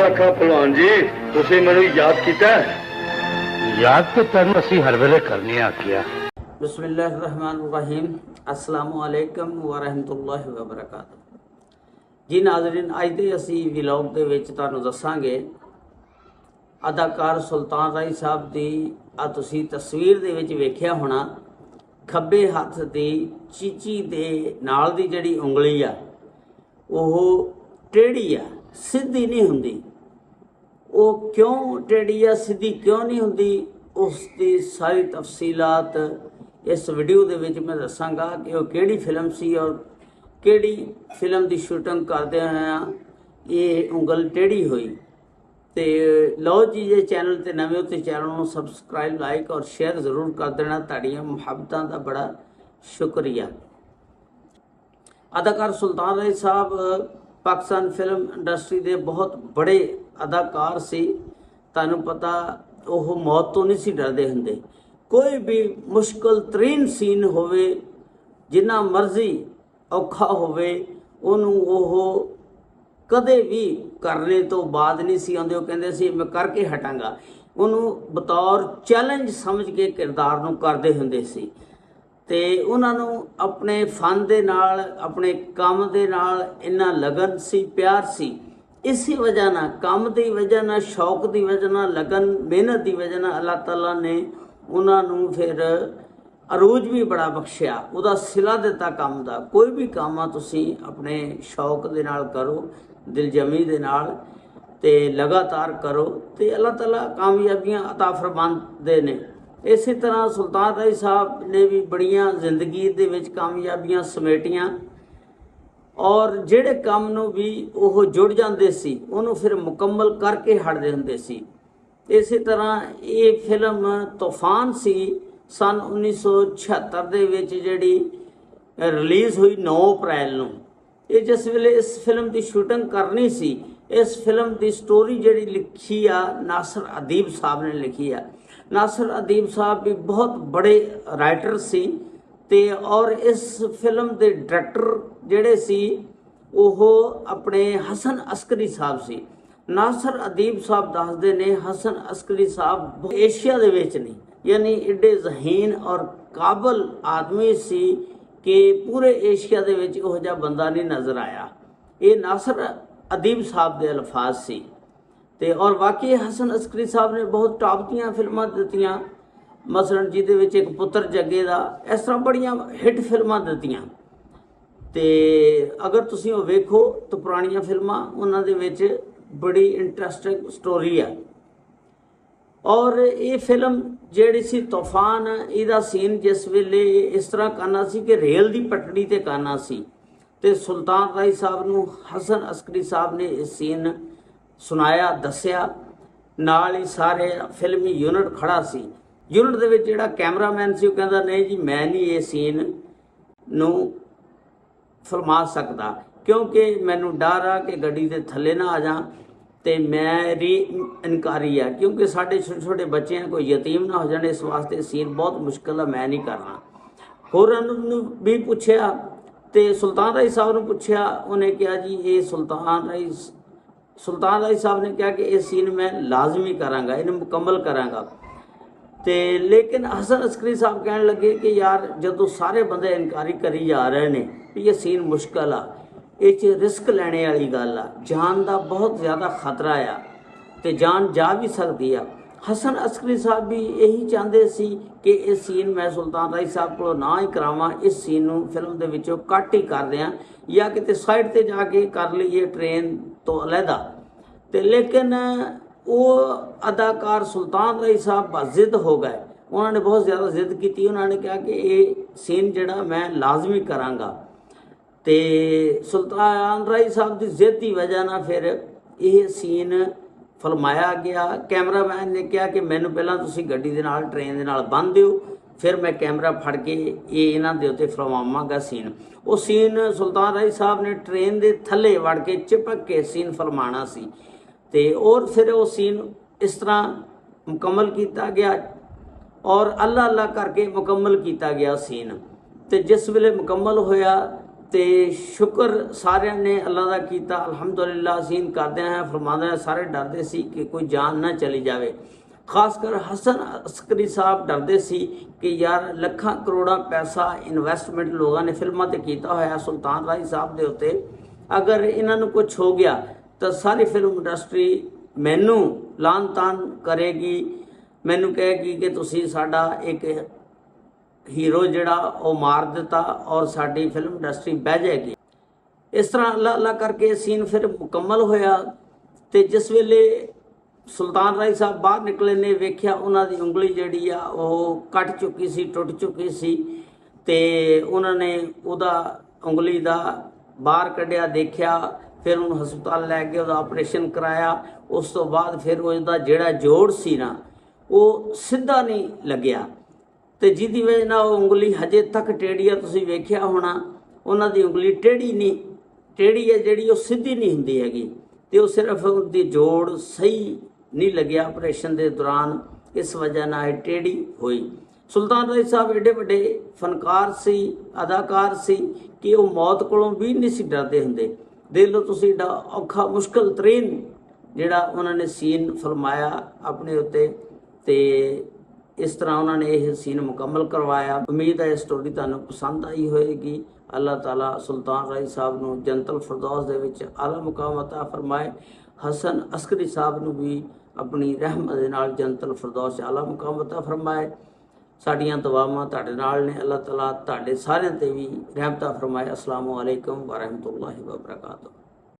आखा भलवान जी तुसीं मैनूं याद कीता याद तो तैनूं असीं हर वेले करने आखिया। बिस्मिल्लाहिर्रहमानिर्रहीम अस्सलामुअलैकुम वरहमतुल्लाहि वबरकातुह। जी नाज़रीन, अज दे असीं व्लॉग दे विच तुहानूं दस्सांगे अदाकार सुल्तान राही साहब दी आ तुसीं तस्वीर दे विच वेखिया होना खब्बे हत्थ दी चीची दे नाल दी जिहड़ी उंगली आ ओह टेढ़ी आ, सीधी नहीं हुंदी। वो क्यों टेढ़ी आ, सीधी क्यों नहीं हुंदी, उसकी सारी तफसीलात इस वीडियो दे विच मैं दसांगा कि वो किहड़ी फिल्म सी और किहड़ी फिल्म की शूटिंग करदे होया ये उंगल टेढ़ी हुई। तो लो जी, ये चैनल ते नवे हो तो चैनल को सबसक्राइब लाइक और शेयर जरूर कर देना। तुहाड़ियां मुहब्बतां दा बड़ा शुक्रिया। अदाकार सुल्तान राही साहब पाकिस्तान फिल्म इंडस्ट्री के बहुत बड़े अदाकार से, तुहानूं पता वो मौत तो नहीं सी डरदे हुंदे। कोई भी मुश्किल तरीन सीन होवे, जिन्ना मर्जी औखा होवे, उहनूं ओह कदे भी करने तो बाद नहीं सी आउंदे। वो कहंदे सी मैं करके हटांगा, उहनूं बतौर चैलेंज समझ के किरदार नूं करदे हुंदे सी। ते उन्हां नूं अपने फन दे नाल, अपने काम दे नाल इन्ना लगन सी, प्यार सी। इसी वजह ना, काम की वजह ना, शौक की वजह ना, लगन मेहनत की वजह ना अल्लाह ताला ने उन्हां नूं फिर अरूज भी बड़ा बख्शिया, उहदा सिला दिता काम दा। कोई भी काम आ तुसीं अपने शौक दे नाल करो, दिलजमी दे नाल ते लगातार करो ते अल्लाह ताला कामयाबियां अता फरमांदे ने। इसी तरह सुल्तान राही साहब ने भी बड़ियां जिंदगी दे विच कामयाबियां समेटियां और ਜਿਹੜੇ ਕੰਮ ਨੂੰ भी ਉਹ जुड़ जाते सी ਉਹਨੂੰ फिर मुकम्मल करके हटते हुंदे सी। इसी तरह ये फिल्म तूफान सी सन 1976 ਦੇ ਵਿੱਚ ਜਿਹੜੀ रिलीज़ हुई 9 अप्रैल ਨੂੰ। ਇਹ जिस वेले इस फिल्म की शूटिंग करनी सी, इस फिल्म की स्टोरी जिहड़ी लिखी आ नासिर अदीब साहब ने लिखी आ। नासिर अदीब साहब भी बहुत बड़े राइटर सी ते और इस फिल्म के डायरैक्टर जिहड़े सी ओह अपने हसन अस्करी साहब सी। नासिर अदीब साहब दसदे ने हसन अस्करी साहब एशिया दे विच नहीं, यानी एडे जहीन और काबल आदमी सी कि पूरे एशिया दे विच इहो जिहा बंदा नहीं नज़र आया। ये नासिर अदीब साहब के अल्फाज सी। ते और वाकई हसन अस्करी साहब ने बहुत टॉप दियां फिल्मां दित्तियां, मसलन जिहदे विच एक पुत्र जगे दा, इस तरह बड़ियां हिट फिल्मां दित्तियां। ते अगर तुसीं वो वेखो तो पुरानियां फिल्मां उन्हां दे विच बड़ी इंटरस्टिंग स्टोरी है। और ये फिल्म जिहड़ी सी तूफान, इहदा सीन जिस वेले इस तरह करना सी कि रेल की पटड़ी ते करना सी ते सुल्तान राही साहब नूं हसन अस्करी साहब ने इस सीन सुनाया, दस्या, नाल ही सारे फिल्मी यूनिट खड़ा सी। यूनिट दे विच जिहड़ा कैमरामैन सी वो कहंदा नहीं जी मैं नहीं ये सीन नूं फिल्मा सकदा, क्योंकि मैनूं डर आ कि गड्डी दे थल्ले ना आ जा ते मेरी इनकारी है, क्योंकि साढ़े छोटे छोटे बच्चे हैं, कोई यतीम ना हो जाए, इस वास्ते सीन बहुत मुश्किल है, मैं नहीं करना। होरां नूं भी पुछया ते सुल्तान राही साहब नूं पुछया, उन्हें कहा जी ये सुल्तान राही साहब ने कहा कि ये सीन मैं लाजमी करांगा, इन्हें मुकम्मल करांगा। ते लेकिन हसन अस्करी साहब कहने लगे कि यार जदों सारे बंदे इनकारी करी जा रहे हैं भी ये सीन मुश्किल आ, ये रिस्क लैने वाली गल आ, जान का बहुत ज़्यादा खतरा आ ते जान जा भी सकती है। हसन अस्करी साहब भी यही चाहते सी कि इस सीन मैं सुल्तान राही साहब को ना ही करावां, इस सीन नूं फिल्म दे विचों कट ही कर दें या किते साइड ते जाके कर लईए ट्रेन तो अलहदा। ते लेकिन वो अदाकार सुल्तान राही साहब जिद हो गए, उन्होंने बहुत ज़्यादा जिद की। उन्होंने कहा कि ये सीन जिहड़ा मैं लाजमी करांगा। ते सुल्तान राही साहब की जिद की वजह ना फिर यह सीन फिल्माया गया। कैमरामैन ने कहा कि मैनू पहला तुसी गड्डी दे नाल ट्रेन दे नाल बन दिओ, फिर मैं कैमरा फड़ के ये इन्हां दे उत्ते फिल्मावांगा सीन। वो सीन सुल्तान राही साहब ने ट्रेन दे थल्ले वड़ के चिपक के सीन फिल्माना सी ते और फिर वो सीन इस तरह मुकम्मल किया गया और अल्लाह अल्लाह करके मुकम्मल किया गया सीन। तो जिस वेले मुकम्मल होया ਤੇ ਸ਼ੁਕਰ ਸਾਰਿਆਂ ਨੇ ਅੱਲਾ ਦਾ ਕੀਤਾ। ਅਲਹਮਦੁਲਿਲਾ ਸੀਨ ਕਰਦੇ ਹਾਂ ਫਰਮਾਉਂਦੇ ਹਾਂ ਸਾਰੇ ਡਰਦੇ ਸੀ ਕਿ ਕੋਈ ਜਾਨ ਨਾ ਚਲੀ ਜਾਵੇ। ਖਾਸ ਕਰ ਹਸਨ ਅਸਕਰੀ ਸਾਹਿਬ ਡਰਦੇ ਸੀ ਕਿ ਯਾਰ ਲੱਖਾਂ ਕਰੋੜਾਂ ਪੈਸਾ ਇਨਵੈਸਟਮੈਂਟ ਲੋਕਾਂ ਨੇ ਫਿਲਮਾਂ ਤੇ ਕੀਤਾ ਹੋਇਆ ਸੁਲਤਾਨ ਰਾਏ ਸਾਹਿਬ ਦੇ ਉੱਤੇ, ਅਗਰ ਇਹਨਾਂ ਨੂੰ ਕੁਝ ਹੋ ਗਿਆ ਤਾਂ ਸਾਰੀ ਫਿਲਮ ਇੰਡਸਟਰੀ ਮੈਨੂੰ ਲਾਨ ਤਾਨ ਕਰੇਗੀ, ਮੈਨੂੰ ਕਹੇਗੀ ਕਿ ਤੁਸੀਂ ਸਾਡਾ ਇੱਕ ਹੀਰੋ ਜਿਹੜਾ ਉਹ ਮਾਰ ਦਿੱਤਾ ਔਰ ਸਾਡੀ ਫਿਲਮ ਇੰਡਸਟਰੀ ਬਹਿ ਜਾਏਗੀ। ਇਸ ਤਰ੍ਹਾਂ ਅੱਲਾ ਅੱਲਾ ਕਰਕੇ ਸੀਨ ਫਿਰ ਮੁਕੰਮਲ ਹੋਇਆ ਤੇ ਜਿਸ ਵੇਲੇ ਸੁਲਤਾਨ ਰਾਏ ਸਾਹਿਬ ਬਾਹਰ ਨਿਕਲੇ ਨੇ ਵੇਖਿਆ ਉਹਨਾਂ ਦੀ ਉਂਗਲੀ ਜਿਹੜੀ ਆ ਉਹ ਕੱਟ ਚੁੱਕੀ ਸੀ, ਟੁੱਟ ਚੁੱਕੀ ਸੀ ਤੇ ਉਹਨਾਂ ਨੇ ਉਹਦਾ ਉਂਗਲੀ ਦਾ ਬਾਹਰ ਕੱਢਿਆ, ਦੇਖਿਆ, ਫਿਰ ਉਹਨੂੰ ਹਸਪਤਾਲ ਲੈ ਕੇ ਉਹਦਾ ਆਪਰੇਸ਼ਨ ਕਰਾਇਆ। ਉਸ ਤੋਂ ਬਾਅਦ ਫਿਰ ਉਹਦਾ ਜਿਹੜਾ ਜੋੜ ਸੀ ਨਾ ਉਹ ਸਿੱਧਾ ਨਹੀਂ ਲੱਗਿਆ ਤੇ ਜਿਹਦੀ ਵਜ੍ਹਾ ਨਾਲ ਉਹ ਉਂਗਲੀ ਹਜੇ ਤੱਕ ਟੇਢੀ ਆ। ਤੁਸੀਂ ਵੇਖਿਆ ਹੋਣਾ ਉਹਨਾਂ ਦੀ ਉਂਗਲੀ ਟੇਢੀ ਹੈ ਜਿਹੜੀ ਉਹ ਸਿੱਧੀ ਨਹੀਂ ਹੁੰਦੀ ਹੈਗੀ ਤੇ ਉਹ ਸਿਰਫ ਉਹਦੀ ਜੋੜ ਸਹੀ ਨਹੀਂ ਲੱਗਿਆ ਆਪਰੇਸ਼ਨ ਦੇ ਦੌਰਾਨ, ਇਸ ਵਜ੍ਹਾ ਨਾਲ ਇਹ ਟੇਢੀ ਹੋਈ। ਸੁਲਤਾਨ ਰਾਏ ਸਾਹਿਬ ਏਡੇ ਵੱਡੇ ਫਨਕਾਰ ਸੀ, ਅਦਾਕਾਰ ਸੀ ਕਿ ਉਹ ਮੌਤ ਕੋਲੋਂ ਵੀ ਨਹੀਂ ਸੀ ਡਰਦੇ ਹੁੰਦੇ। ਦੇਖ ਲਓ ਤੁਸੀਂ ਏਡਾ ਔਖਾ ਮੁਸ਼ਕਲ ਤਰੀਨ ਜਿਹੜਾ ਉਹਨਾਂ ਨੇ ਸੀਨ ਫਰਮਾਇਆ ਆਪਣੇ ਉੱਤੇ ਤੇ ਇਸ ਤਰ੍ਹਾਂ ਉਹਨਾਂ ਨੇ ਇਹ ਸੀਨ ਮੁਕੰਮਲ ਕਰਵਾਇਆ। ਉਮੀਦ ਹੈ ਇਹ ਸਟੋਰੀ ਤੁਹਾਨੂੰ ਪਸੰਦ ਆਈ ਹੋਏਗੀ। ਅੱਲਾਹ ਤਾਲਾ ਸੁਲਤਾਨ ਰਾਏ ਸਾਹਿਬ ਨੂੰ ਜੰਨਤੁਲ ਫਿਰਦੌਸ ਦੇ ਵਿੱਚ ਆਲਾ ਮੁਕਾਮ ਅਤਾ ਫਰਮਾਏ। ਹਸਨ ਅਸਕਰੀ ਸਾਹਿਬ ਨੂੰ ਵੀ ਆਪਣੀ ਰਹਿਮਤ ਦੇ ਨਾਲ ਜੰਨਤੁਲ ਫਿਰਦੌਸ ਆਲਾ ਮੁਕਾਮ ਅਤਾ ਫਰਮਾਏ। ਸਾਡੀਆਂ ਦੁਆਵਾਂ ਤੁਹਾਡੇ ਨਾਲ ਨੇ। ਅੱਲਾਹ ਤਾਲਾ ਤੁਹਾਡੇ ਸਾਰਿਆਂ ਤੇ ਵੀ ਰਹਿਮਤਾਂ ਫਰਮਾਏ। ਅਸਲਾਮੁ ਅਲੈਕੁਮ ਵਰਹਿਮਤੁல்லாਹਿ ਵਬਰਕਾਤੁਹੂ।